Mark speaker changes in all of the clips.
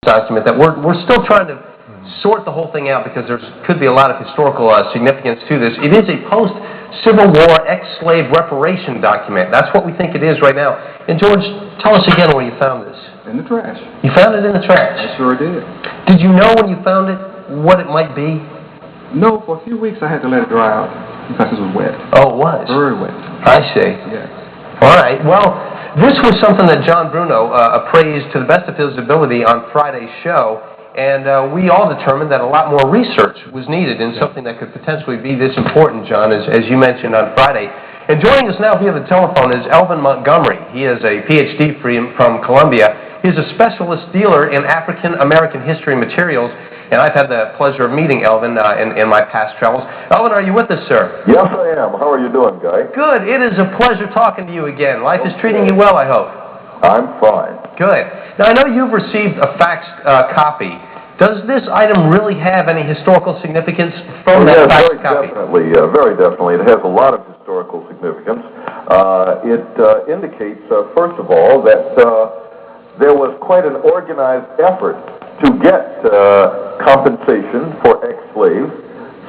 Speaker 1: document that we're still trying to sort the whole thing out because there could be a lot of historical significance to this. It is a post-Civil War ex-slave reparation document. That's what we think it is right now. And George, tell us again where you found this.
Speaker 2: In the trash.
Speaker 1: You found it in the trash?
Speaker 2: I sure did.
Speaker 1: Did you know when you found it what it might be?
Speaker 2: No, for a few weeks I had to let it dry out because it was wet.
Speaker 1: Oh, it was?
Speaker 2: Very wet.
Speaker 1: I see.
Speaker 2: Yes.
Speaker 1: All right. Well, this was something that John Bruno appraised to the best of his ability on Friday's show, and we all determined that a lot more research was needed in something that could potentially be this important, John, as you mentioned on Friday. And joining us now via the telephone is Elvin Montgomery. He is a Ph.D. from Columbia. He's a specialist dealer in African-American history materials, and I've had the pleasure of meeting Elvin in my past travels. Elvin, are you with us, sir?
Speaker 3: Yes, I am. How are you doing, Guy?
Speaker 1: Good. It is a pleasure talking to you again. Life is treating you well, I hope.
Speaker 3: I'm fine.
Speaker 1: Good. Now, I know you've received a faxed copy. Does this item really have any historical significance from that faxed copy?
Speaker 3: Very definitely. It has a lot of historical significance. It indicates, first of all, that there was quite an organized effort to get compensation for ex-slaves.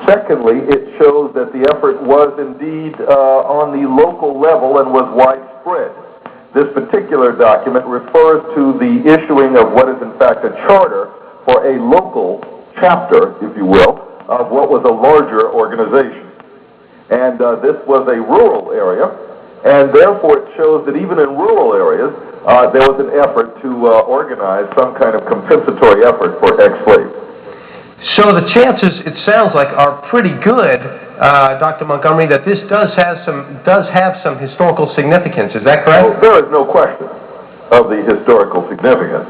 Speaker 3: Secondly, it shows that the effort was indeed on the local level and was widespread. This particular document refers to the issuing of what is in fact a charter for a local chapter, if you will, of what was a larger organization. And this was a rural area, and therefore it shows that even in rural areas, there was an effort to organize some kind of compensatory effort for ex-slaves.
Speaker 1: So the chances, it sounds like, are pretty good, Dr. Montgomery, that this does have some historical significance. Is that correct?
Speaker 3: Well, there is no question of the historical significance.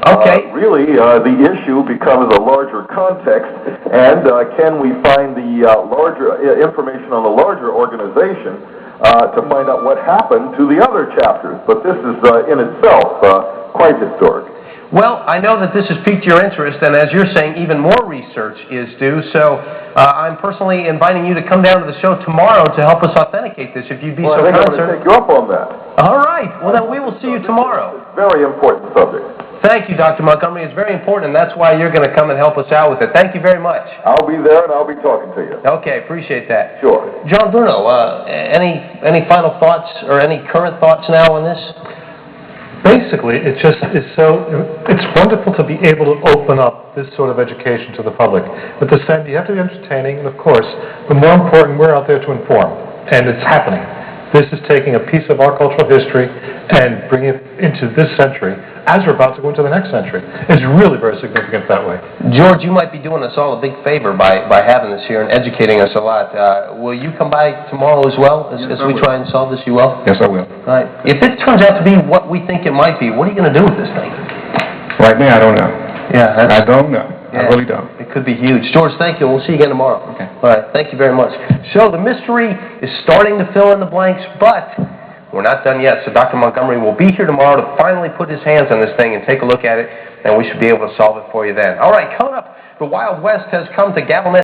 Speaker 1: Okay.
Speaker 3: Really, the issue becomes a larger context, and can we find the larger information on the larger organization to find out what happened to the other chapters? But this is in itself quite historic.
Speaker 1: Well, I know that this has piqued your interest, and as you're saying, even more research is due, so I'm personally inviting you to come down to the show tomorrow to help us authenticate this, if you'd be so kind,
Speaker 3: sir. I'm going to take you up on that.
Speaker 1: All right. Well, then we will see you tomorrow.
Speaker 3: It's a very important subject.
Speaker 1: Thank you, Dr. Montgomery. It's very important, and that's why you're going to come and help us out with it. Thank you very much.
Speaker 3: I'll be there, and I'll be talking to you.
Speaker 1: Okay, appreciate that.
Speaker 3: Sure.
Speaker 1: John Bruno, any final thoughts or any current thoughts now on this?
Speaker 4: Basically, it's wonderful to be able to open up this sort of education to the public. But you have to be entertaining, and of course, but more important, we're out there to inform, and it's happening. This is taking a piece of our cultural history and bringing it into this century as we're about to go into the next century. It's really very significant that way.
Speaker 1: George, you might be doing us all a big favor by having this here and educating us a lot. Will you come by tomorrow as well as we try and solve this? You will?
Speaker 4: Yes, I will.
Speaker 1: All right. If it turns out to be what we think it might be, what are you going to do with this thing?
Speaker 4: Right now, I don't know.
Speaker 1: Yeah,
Speaker 4: I don't know.
Speaker 1: Yeah,
Speaker 4: I really don't.
Speaker 1: It could be huge. George, thank you. We'll see you again tomorrow.
Speaker 4: Okay.
Speaker 1: All right. Thank you very much. So the mystery is starting to fill in the blanks, but we're not done yet. So Dr. Montgomery will be here tomorrow to finally put his hands on this thing and take a look at it, and we should be able to solve it for you then. All right. Coming up, the Wild West has come to Gavelman.